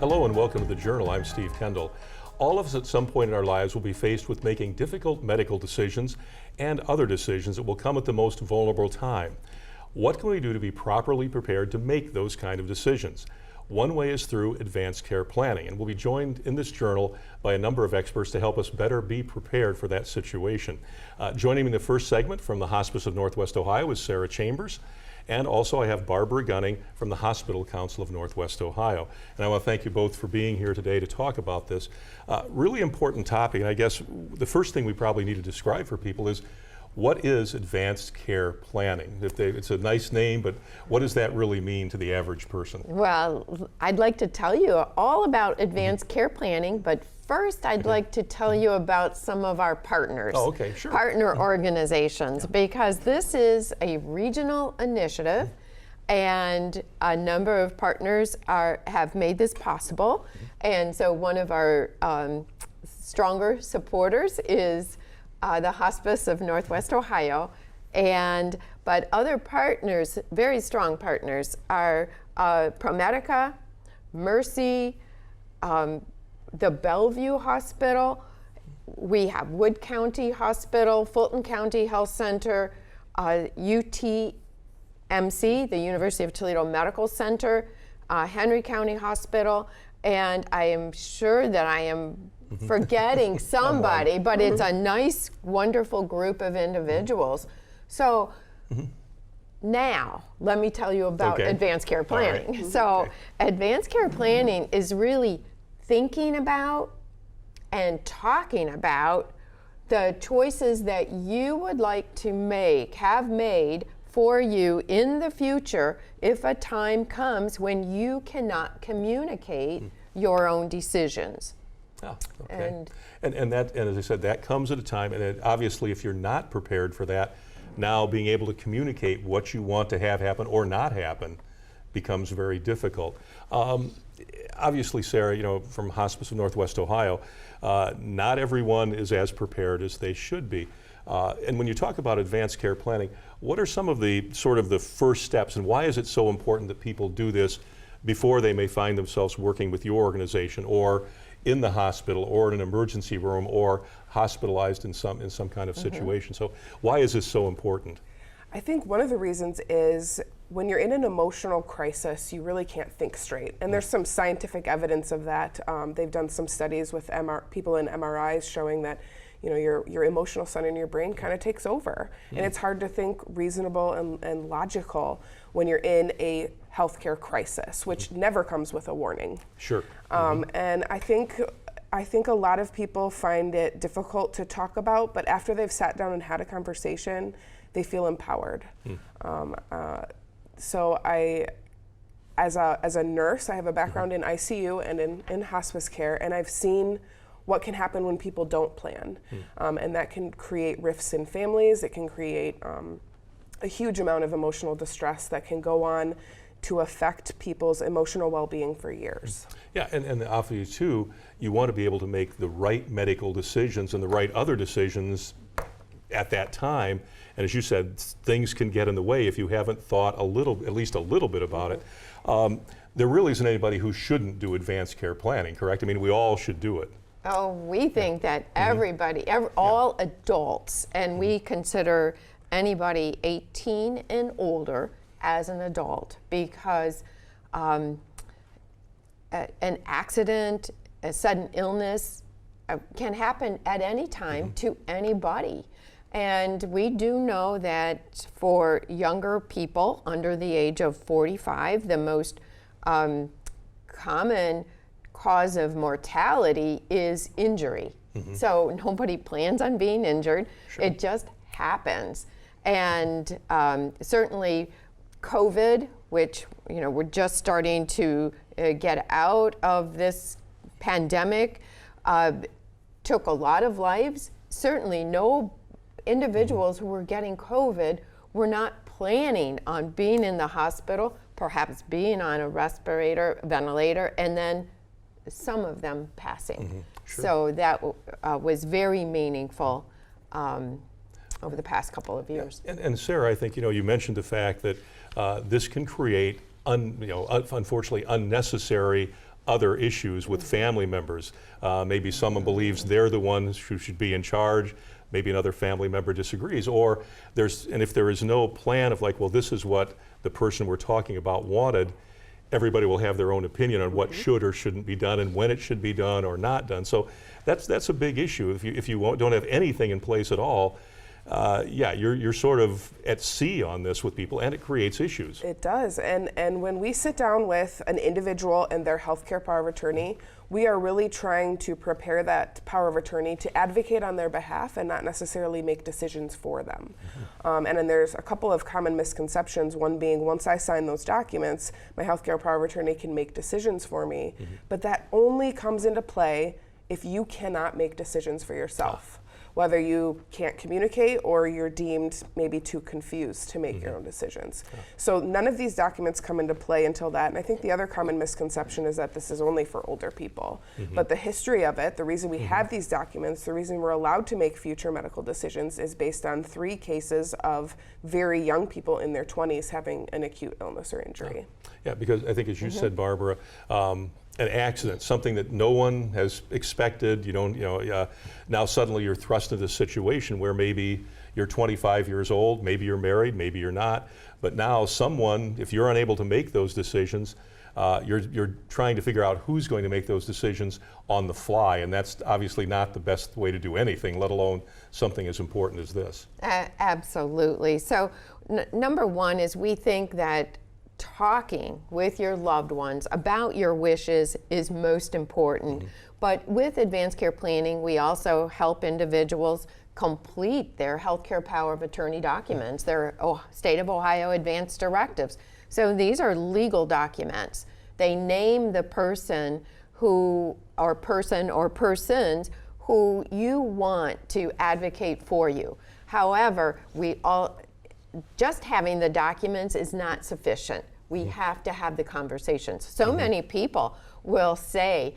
Hello and welcome to the Journal. I'm Steve Kendall. All of us at some point in our lives will be faced with making difficult medical decisions and other decisions that will come at the most vulnerable time. What can we do to be properly prepared to make those kind of decisions? One way is through advanced care planning, and we'll be joined in this journal by a number of experts to help us better be prepared for that situation. Joining me in the first segment from the Hospice of Northwest Ohio is Sarah Chambers. And also I have Barbara Gunning from the Hospital Council of Northwest Ohio. And I want to thank you both for being here today to talk about this really important topic. And I guess the first thing we probably need to describe for people is, what is advanced care planning? It's a nice name, but what does that really mean to the average person? Well, I'd like to tell you all about advanced care planning, but first I'd like to tell you about some of our partners. Oh, okay, sure. Partner organizations, because this is a regional initiative and a number of partners have made this possible. And so one of our stronger supporters is the Hospice of Northwest Ohio, but other partners, very strong partners, are ProMedica, Mercy, the Bellevue Hospital. We have Wood County Hospital, Fulton County Health Center, UTMC, the University of Toledo Medical Center, Henry County Hospital, and I am sure that I am forgetting somebody, but it's a nice, wonderful group of individuals. So now, let me tell you about advanced care planning. Right. So advanced care planning is really thinking about and talking about the choices that you would like to have made for you in the future if a time comes when you cannot communicate your own decisions. Oh, okay. And as I said, that comes at a time, and obviously if you're not prepared for that, now being able to communicate what you want to have happen or not happen becomes very difficult. Obviously, Sarah, from Hospice of Northwest Ohio, not everyone is as prepared as they should be. And when you talk about advanced care planning, what are some of the first steps, and why is it so important that people do this before they may find themselves working with your organization or in the hospital or in an emergency room or hospitalized in some kind of situation? So why is this so important? I think one of the reasons is when you're in an emotional crisis, you really can't think straight. And there's some scientific evidence of that. They've done some studies with people in MRIs showing that your emotional center in your brain kind of takes over. And it's hard to think reasonable and logical when you're in a healthcare crisis, which never comes with a warning. Sure. And I think a lot of people find it difficult to talk about, but after they've sat down and had a conversation, they feel empowered. So as a nurse, I have a background in ICU and in hospice care, and I've seen what can happen when people don't plan. And that can create rifts in families. It can create a huge amount of emotional distress that can go on to affect people's emotional well-being for years. Yeah, and obviously too, you want to be able to make the right medical decisions and the right other decisions at that time. And as you said, things can get in the way if you haven't thought at least a little bit about it. There really isn't anybody who shouldn't do advanced care planning, correct? I mean, we all should do it. Oh, we think that everybody, all adults, and we consider anybody 18 and older as an adult, because an accident, a sudden illness can happen at any time to anybody. And we do know that for younger people under the age of 45, the most common cause of mortality is injury. So nobody plans on being injured. Sure. It just happens. And certainly COVID, which we're just starting to get out of this pandemic, took a lot of lives. Certainly no individuals who were getting COVID were not planning on being in the hospital, perhaps being on a respirator, ventilator, and then some of them passing. Sure. So that was very meaningful over the past couple of years. Yeah. And Sarah, I think you mentioned the fact that this can create unfortunately unnecessary other issues with family members. Maybe someone believes they're the ones who should be in charge. Maybe another family member disagrees. Or if there is no plan of like, well, this is what the person we're talking about wanted, everybody will have their own opinion on what should or shouldn't be done and when it should be done or not done. So that's a big issue. If you don't have anything in place at all, yeah, you're sort of at sea on this with people, and it creates issues. It does, and when we sit down with an individual and their healthcare power of attorney, we are really trying to prepare that power of attorney to advocate on their behalf and not necessarily make decisions for them. And then there's a couple of common misconceptions, one being once I sign those documents, my healthcare power of attorney can make decisions for me, but that only comes into play if you cannot make decisions for yourself. Whether you can't communicate or you're deemed maybe too confused to make your own decisions. So none of these documents come into play until that. And I think the other common misconception is that this is only for older people. But the history of it, the reason we have these documents, the reason we're allowed to make future medical decisions is based on 3 cases of very young people in their 20s having an acute illness or injury. Yeah, because I think as you said, Barbara, an accident, something that no one has expected. Now suddenly you're thrust into this situation where maybe you're 25 years old, maybe you're married, maybe you're not. But now someone, if you're unable to make those decisions, you're trying to figure out who's going to make those decisions on the fly, and that's obviously not the best way to do anything, let alone something as important as this. Absolutely. So number one is we think that talking with your loved ones about your wishes is most important. But with advanced care planning, we also help individuals complete their healthcare power of attorney documents, their State of Ohio advanced directives. So these are legal documents. They name the person or persons who you want to advocate for you. However, just having the documents is not sufficient. We have to have the conversations. So many people will say,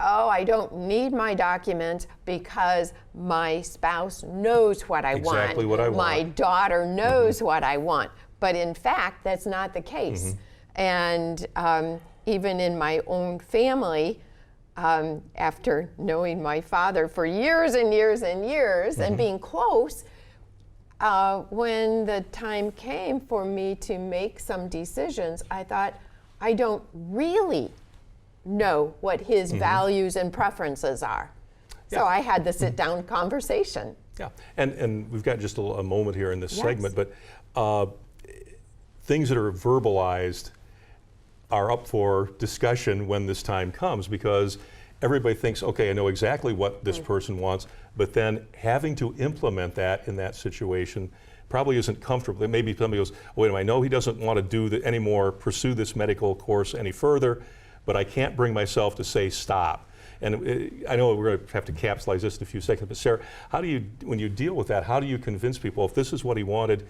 oh, I don't need my documents because my spouse knows what I want. Exactly what I want. My daughter knows what I want. But in fact, that's not the case. And even in my own family, after knowing my father for years and years and years and being close, when the time came for me to make some decisions, I thought, I don't really know what his values and preferences are. Yeah. So I had the sit-down conversation. Yeah, and we've got just a moment here in this segment, but things that are verbalized are up for discussion when this time comes, because everybody thinks, okay, I know exactly what this person wants, but then having to implement that in that situation probably isn't comfortable. Maybe somebody goes, wait a minute, I know he doesn't want to do anymore, pursue this medical course any further, but I can't bring myself to say stop. And I know we're going to have to capsulize this in a few seconds, but Sarah, how do you, when you deal with that, how do you convince people, if this is what he wanted,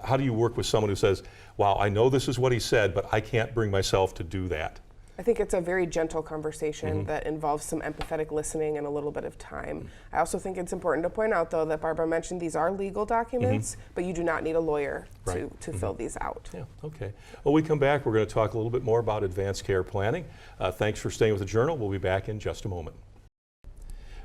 how do you work with someone who says, wow, I know this is what he said, but I can't bring myself to do that? I think it's a very gentle conversation that involves some empathetic listening and a little bit of time. I also think it's important to point out, though, that Barbara mentioned these are legal documents, but you do not need a lawyer to fill these out. Yeah, okay. When we come back, we're going to talk a little bit more about advanced care planning. Thanks for staying with the Journal. We'll be back in just a moment.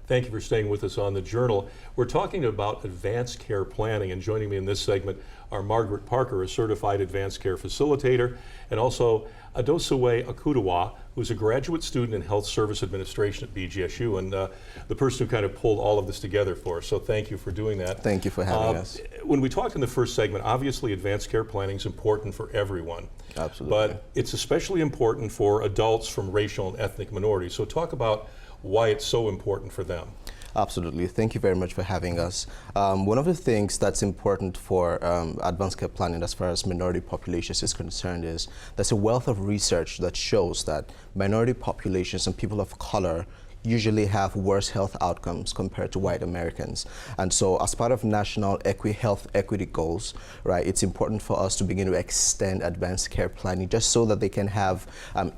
Thank you for staying with us on the Journal. We're talking about advanced care planning, and joining me in this segment are Margaret Parker, a certified advanced care facilitator, and also Adosue Akudawa, who's a graduate student in health service administration at BGSU, and the person who kind of pulled all of this together for us. So thank you for doing that. Thank you for having us. When we talked in the first segment, obviously advanced care planning is important for everyone. Absolutely. But it's especially important for adults from racial and ethnic minorities. So talk about why it's so important for them. Absolutely. Thank you very much for having us. One of the things that's important for advanced care planning as far as minority populations is concerned is there's a wealth of research that shows that minority populations and people of color usually have worse health outcomes compared to white Americans. And so as part of national health equity goals, right, it's important for us to begin to extend advanced care planning just so that they can have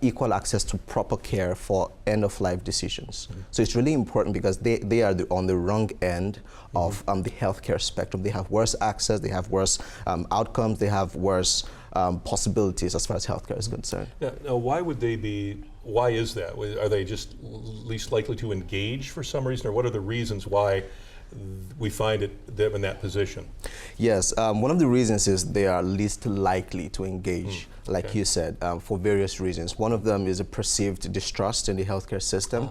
equal access to proper care for end-of-life decisions. So it's really important because they are on the wrong end of the healthcare spectrum. They have worse access, they have worse outcomes, they have worse possibilities as far as healthcare is concerned. Now, why would they be Why is that? Are they just least likely to engage for some reason, or what are the reasons why we find them in that position? Yes, one of the reasons is they are least likely to engage, like you said, for various reasons. One of them is a perceived distrust in the healthcare system.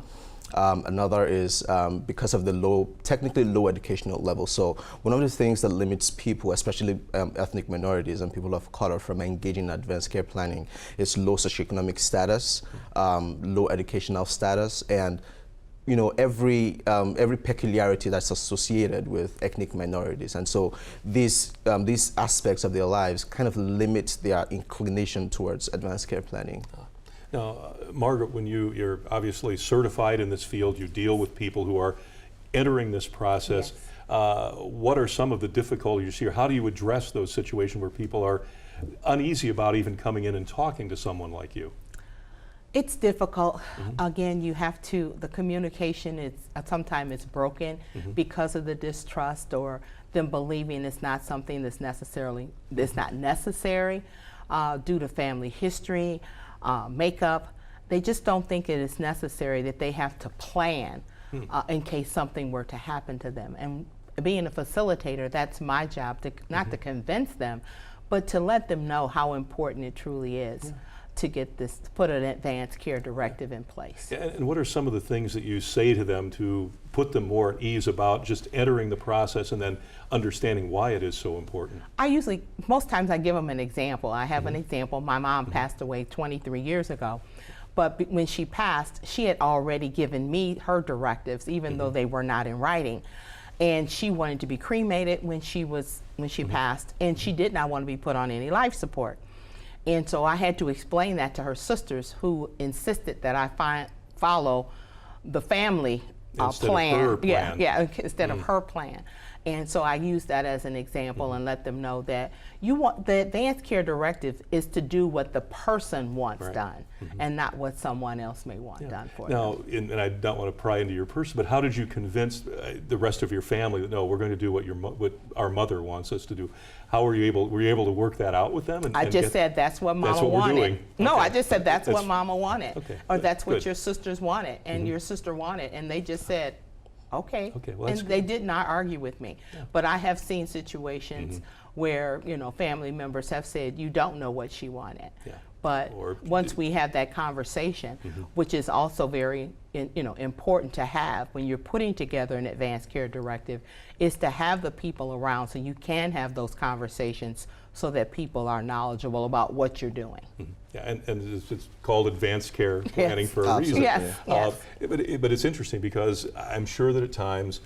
Another is because of the technically low educational level. So one of the things that limits people, especially ethnic minorities and people of color, from engaging in advanced care planning is low socioeconomic status, low educational status, and every peculiarity that's associated with ethnic minorities. And so these aspects of their lives kind of limit their inclination towards advanced care planning. Now, Margaret, when you're obviously certified in this field, you deal with people who are entering this process. Yes. What are some of the difficulties you see, or how do you address those situations where people are uneasy about even coming in and talking to someone like you? It's difficult. Again, you have to, the communication is, sometimes it's broken because of the distrust or them believing it's not something that's not necessary due to family history, makeup. They just don't think it is necessary, that they have to plan in case something were to happen to them. And being a facilitator, that's my job, to not to convince them, but to let them know how important it truly is. To get this, to put an advanced care directive in place. And what are some of the things that you say to them to put them more at ease about just entering the process and then understanding why it is so important? Most times I give them an example. I have an example. My mom passed away 23 years ago, but when she passed, she had already given me her directives, even though they were not in writing. And she wanted to be cremated when she passed, and she did not want to be put on any life support. And so I had to explain that to her sisters, who insisted that I follow the family plan. Of her plan. Instead of her plan. And so I used that as an example and let them know that the advanced care directive is to do what the person wants done and not what someone else may want done for them. Now, and I don't want to pry into your person, but how did you convince the rest of your family that no, we're going to do what our mother wants us to do? How were you able to work that out with them? I just said that's what Mama wanted. We're doing. No, Okay. I just said that's what Mama wanted, or that's what Good. your sisters wanted and your sister wanted, and they just said, okay. Well, and that's they good. did not argue with me. But I have seen situations where family members have said, you don't know what she wanted. But once we have that conversation, which is also very important to have when you're putting together an advanced care directive, is to have the people around so you can have those conversations so that people are knowledgeable about what you're doing. And it's called advanced care planning for a reason. Yes. But it's interesting because I'm sure that at times,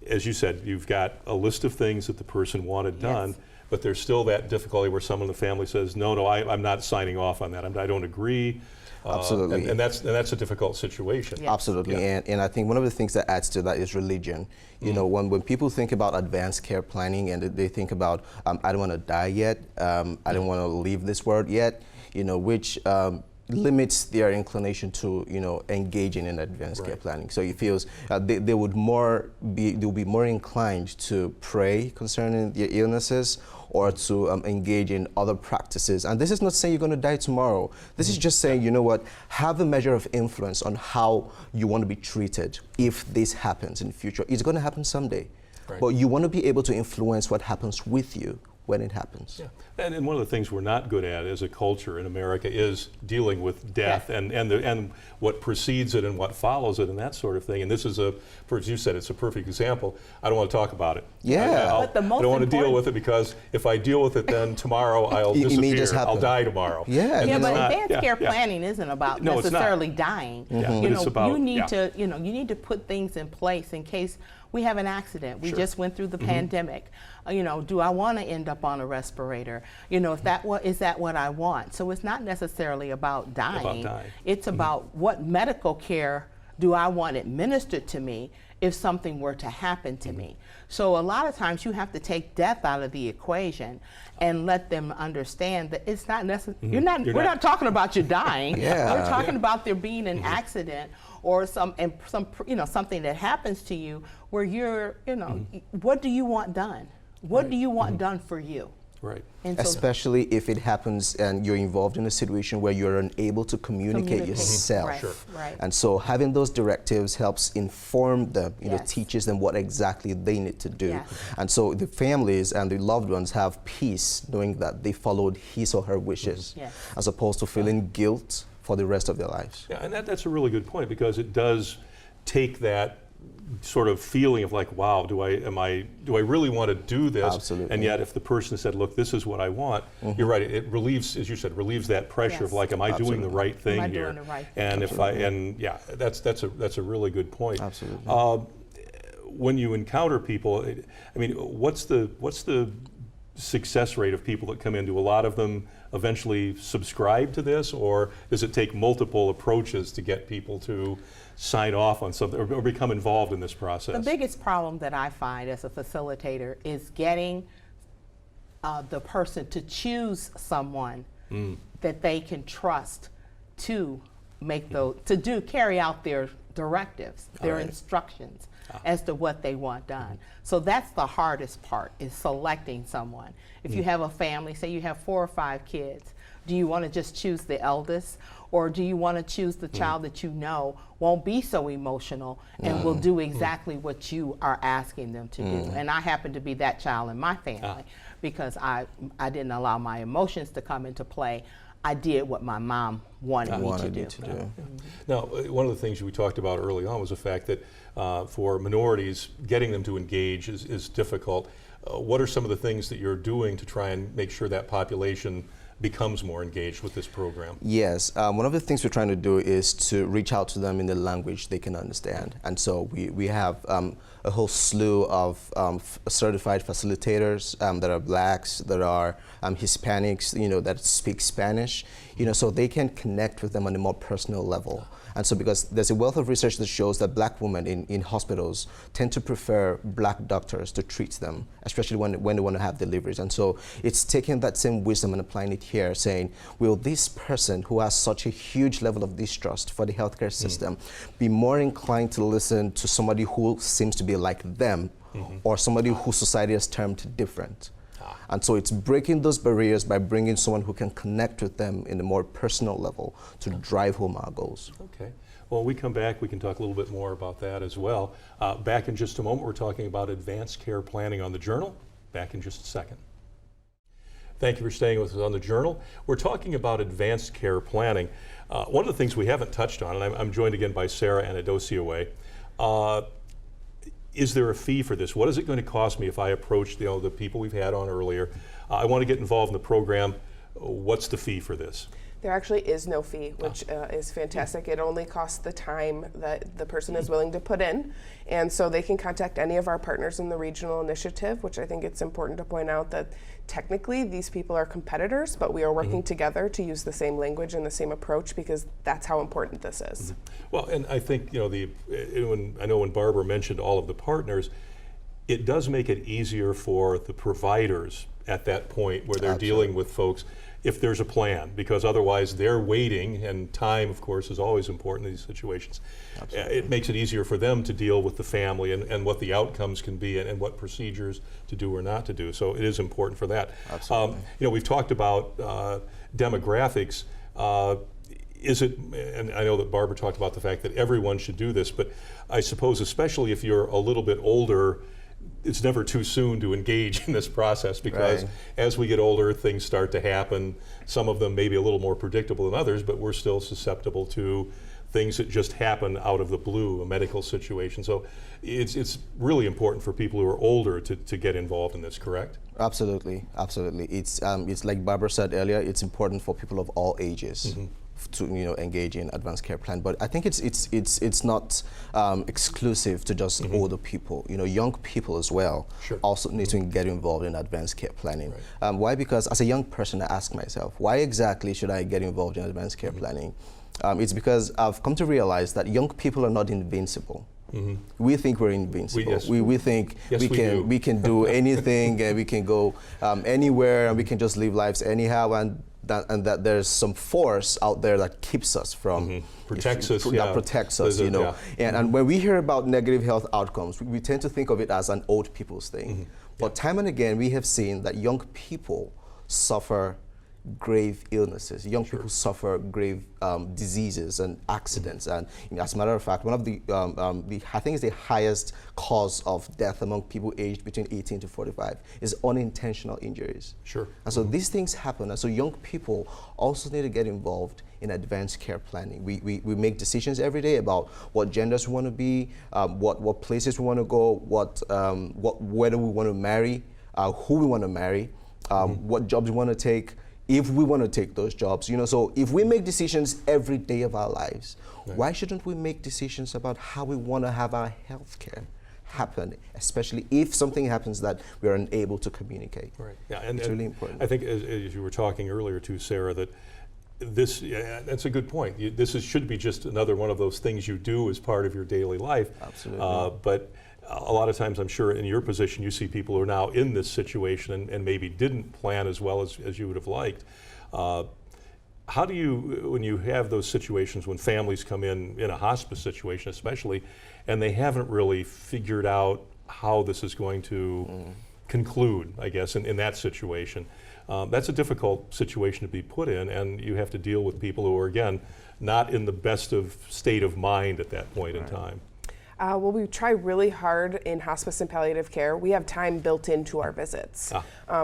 as you said, you've got a list of things that the person wanted done, but there's still that difficulty where someone in the family says, no, I'm not signing off on that. I don't agree. Absolutely. And that's a difficult situation. Absolutely. And I think one of the things that adds to that is religion. You know, when people think about advanced care planning and they think about, I don't want to die yet, I don't want to leave this world yet, which limits their inclination to, engaging in advanced care planning. So it feels they would they'll be more inclined to pray concerning their illnesses or to engage in other practices. And this is not saying you're going to die tomorrow. This is just saying, have a measure of influence on how you want to be treated if this happens in the future. It's going to happen someday. But you want to be able to influence what happens with you when it happens. And one of the things we're not good at as a culture in America is dealing with death and what precedes it and what follows it and that sort of thing. And this is as you said, it's a perfect example. I don't want to talk about it. But the most I don't want to deal with it because if I deal with it, then tomorrow I'll disappear. I'll die tomorrow. But advanced care planning isn't about necessarily dying. It's about, you need to put things in place in case we have an accident. We just went through the pandemic. Do I want to end up on a respirator? Is that what I want? So it's not necessarily about dying. It's about what medical care do I want administered to me if something were to happen to me. So a lot of times you have to take death out of the equation and let them understand that it's not necessary. We're not talking about you dying. We're talking about there being an accident or something that happens to you where you're, what do you want done? What do you want done for you? Right. And so Especially if it happens and you're involved in a situation where you're unable to communicate yourself. Right, Sure. right. And so having those directives helps inform them, Yes. teaches them what exactly they need to do. Yes. And so the families and the loved ones have peace knowing that they followed his or her wishes, Yes. as opposed to feeling guilt for the rest of their lives. Yeah, and that's a really good point, because it does take that sort of feeling of like, wow, do I really want to do this? Absolutely. And yet if the person said, look, this is what I want, you're right, it relieves, as you said, relieves that pressure of Yes. like, am I doing the right thing Am I here? doing the right thing? And yeah, that's a really good point. Absolutely. When you encounter people, I mean, what's the success rate of people that come in? Do a lot of them eventually subscribe to this, or does it take multiple approaches to get people to sign off on something or become involved in this process? The biggest problem that I find as a facilitator is getting the person to choose someone that they can trust to make carry out their directives, their instructions as to what they want done. So that's the hardest part, is selecting someone. If you have a family, say you have 4 or 5 kids, do you want to just choose the eldest, or do you want to choose the child that you know won't be so emotional and will do exactly what you are asking them to do? And I happen to be that child in my family because I didn't allow my emotions to come into play. I did what my mom wanted me to do. Now, one of the things we talked about early on was the fact that for minorities, getting them to engage is difficult. What are some of the things that you're doing to try and make sure that population becomes more engaged with this program? Yes, one of the things we're trying to do is to reach out to them in the language they can understand. And so we have a whole slew of certified facilitators that are blacks, that are Hispanics, that speak Spanish, so they can connect with them on a more personal level. And so because there's a wealth of research that shows that black women in hospitals tend to prefer black doctors to treat them, especially when they want to have deliveries. And so it's taking that same wisdom and applying it here, saying, will this person who has such a huge level of distrust for the healthcare system be more inclined to listen to somebody who seems to be like them, or somebody who society has termed different? And so it's breaking those barriers by bringing someone who can connect with them in a more personal level to drive home our goals. Okay. Well, when we come back, we can talk a little bit more about that as well. Back in just a moment, we're talking about advanced care planning on the Journal. Back in just a second. Thank you for staying with us on the Journal. We're talking about advanced care planning. One of the things we haven't touched on, and I'm joined again by Sarah Anadosiaway, is there a fee for this? What is it going to cost me if I approach the people we've had on earlier? I want to get involved in the program. What's the fee for this? There actually is no fee, which is fantastic. It only costs the time that the person is willing to put in. And so they can contact any of our partners in the regional initiative, which I think it's important to point out that technically these people are competitors, but we are working together to use the same language and the same approach, because that's how important this is. Well, and I think, I know when Barbara mentioned all of the partners, it does make it easier for the providers at that point where they're dealing with folks, if there's a plan, because otherwise they're waiting, and time, of course, is always important in these situations. It makes it easier for them to deal with the family and what the outcomes can be, and what procedures to do or not to do. So it is important for that. Absolutely. We've talked about demographics. Is it, and I know that Barbara talked about the fact that everyone should do this, but I suppose especially if you're a little bit older, it's never too soon to engage in this process, because as we get older, things start to happen. Some of them may be a little more predictable than others, but we're still susceptible to things that just happen out of the blue, a medical situation. So it's really important for people who are older to get involved in this, correct? Absolutely, absolutely. It's like Barbara said earlier, it's important for people of all ages to engage in advanced care plan, but I think it's not exclusive to just older people. Young people as well also need to get involved in advanced care planning. Why? Because as a young person, I ask myself, why exactly should I get involved in advanced care planning? It's because I've come to realize that young people are not invincible. We think we're invincible. We think we can do anything, and we can go anywhere, and we can just live lives anyhow, and that there's some force out there that keeps us from protects us. That protects us, And when we hear about negative health outcomes, we tend to think of it as an old people's thing. But time and again, we have seen that young people suffer grave illnesses. Young people suffer grave diseases and accidents. And as a matter of fact, one of I think it's the highest cause of death among people aged between 18 to 45 is unintentional injuries. Sure. And so these things happen. And so young people also need to get involved in advanced care planning. We make decisions every day about what genders we want to be, what places we want to go, whether we want to marry, who we want to marry, what jobs we want to take, if we want to take those jobs. So if we make decisions every day of our lives, why shouldn't we make decisions about how we want to have our health care happen, especially if something happens that we are unable to communicate? Right. Yeah, and it's really important. I think as you were talking earlier too, Sarah, that that's a good point. Should be just another one of those things you do as part of your daily life. Absolutely. But a lot of times, I'm sure in your position, you see people who are now in this situation and maybe didn't plan as well as you would have liked. How do you, when you have those situations, when families come in a hospice situation especially, and they haven't really figured out how this is going to conclude, I guess, in that situation, that's a difficult situation to be put in, and you have to deal with people who are, again, not in the best of state of mind at that point in time. Well, we try really hard in hospice and palliative care. We have time built into our visits.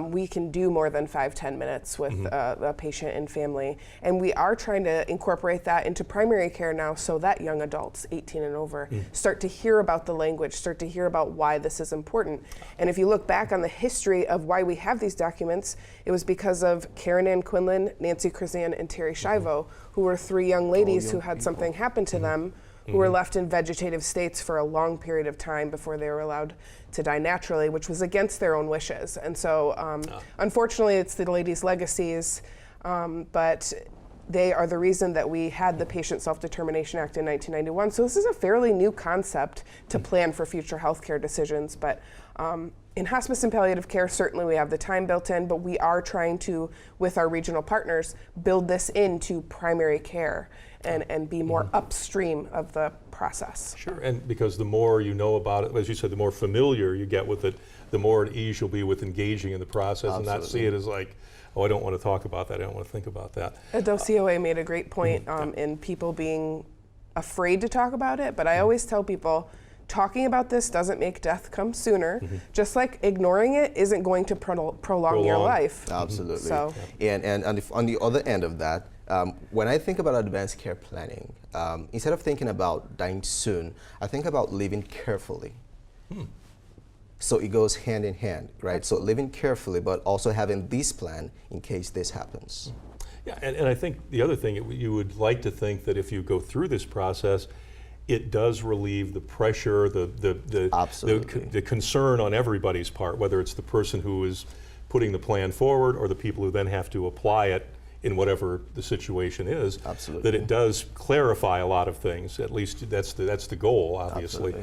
We can do more than 5-10 minutes with a patient and family. And we are trying to incorporate that into primary care now so that young adults, 18 and over, start to hear about the language, start to hear about why this is important. And if you look back on the history of why we have these documents, it was because of Karen Ann Quinlan, Nancy Krzan, and Terry Shivo, who were 3 young ladies who had something happen to them, who were left in vegetative states for a long period of time before they were allowed to die naturally, which was against their own wishes. And so unfortunately, it's the ladies' legacies, but they are the reason that we had the Patient Self-Determination Act in 1991. So this is a fairly new concept to plan for future healthcare decisions. But in hospice and palliative care, certainly we have the time built in, but we are trying to, with our regional partners, build this into primary care and be more upstream of the process. Sure, and because the more you know about it, as you said, the more familiar you get with it, the more at ease you'll be with engaging in the process. Absolutely. And not see it as like, oh, I don't want to talk about that, I don't want to think about that. COA made a great point in people being afraid to talk about it, but I always tell people, talking about this doesn't make death come sooner, just like ignoring it isn't going to prolong your life. Absolutely. So. And on the other end of that, when I think about advanced care planning, instead of thinking about dying soon, I think about living carefully. So it goes hand in hand, right? So living carefully, but also having this plan in case this happens. Yeah, and I think the other thing, you would like to think that if you go through this process, it does relieve the pressure, the concern on everybody's part, whether it's the person who is putting the plan forward or the people who then have to apply it in whatever the situation is. Absolutely. That it does clarify a lot of things. At least that's the goal, obviously.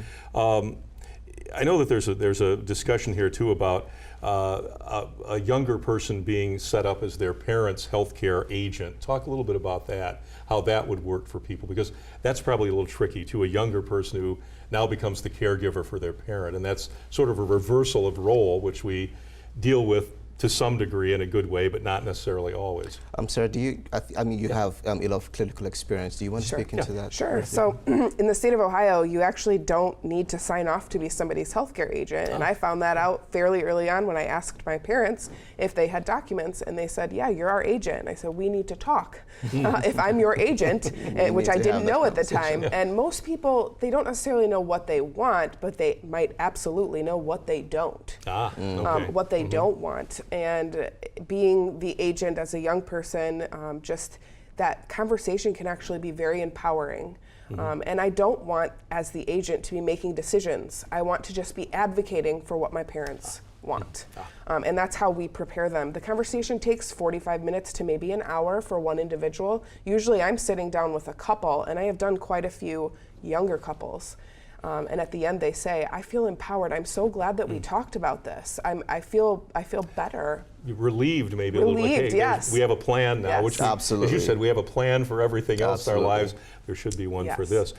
I know that there's a discussion here too about a younger person being set up as their parent's healthcare agent. Talk a little bit about that, how that would work for people, because that's probably a little tricky to a younger person who now becomes the caregiver for their parent, and that's sort of a reversal of role, which we deal with to some degree in a good way, but not necessarily always. Sarah, do you, I mean, you have a lot of clinical experience. Do you want to speak into that? Sure. So in the state of Ohio, you actually don't need to sign off to be somebody's healthcare agent. And I found that out fairly early on when I asked my parents if they had documents, and they said, yeah, you're our agent. And I said, we need to talk. If I'm your agent, which I didn't know at the time. And most people, they don't necessarily know what they want, but they might absolutely know what they don't. Okay. What they don't want. And being the agent as a young person, just that conversation can actually be very empowering. And I don't want, as the agent, to be making decisions. I want to just be advocating for what my parents want. And that's how we prepare them. The conversation takes 45 minutes to maybe an hour for one individual. Usually I'm sitting down with a couple, and I have done quite a few younger couples. And at the end they say, I feel empowered. I'm so glad that we talked about this. I feel better. You're relieved, maybe a little bit. Relieved, yes. We have a plan now, Yes. which Absolutely. as you said, we have a plan for everything else in our Absolutely. lives. There should be one for Yes. this.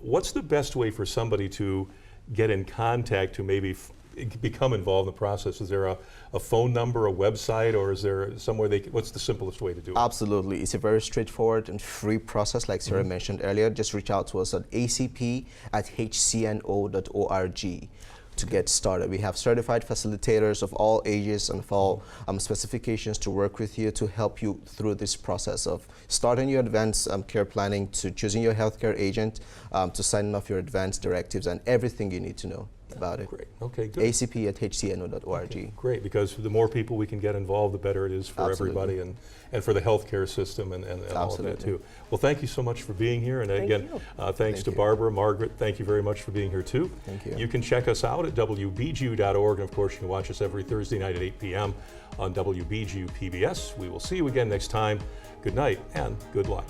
What's the best way for somebody to get in contact to maybe become involved in the process? Is there a phone number, a website, or is there somewhere what's the simplest way to do it? Absolutely. It's a very straightforward and free process, like Sarah mentioned earlier. Just reach out to us at acp@hcno.org to get started. We have certified facilitators of all ages and of all specifications to work with you to help you through this process of starting your advanced care planning, to choosing your healthcare agent, to signing off your advanced directives and everything you need to know about it. Great. Okay, good. acp@hcno.org. Okay, great, because the more people we can get involved, the better it is for everybody and for the healthcare system and all of that too. Well, thank you so much for being here. And again, thanks to Barbara, Margaret, thank you very much for being here too. Thank you. You can check us out at WBGU.org. And of course, you can watch us every Thursday night at 8 p.m. on WBGU PBS. We will see you again next time. Good night and good luck.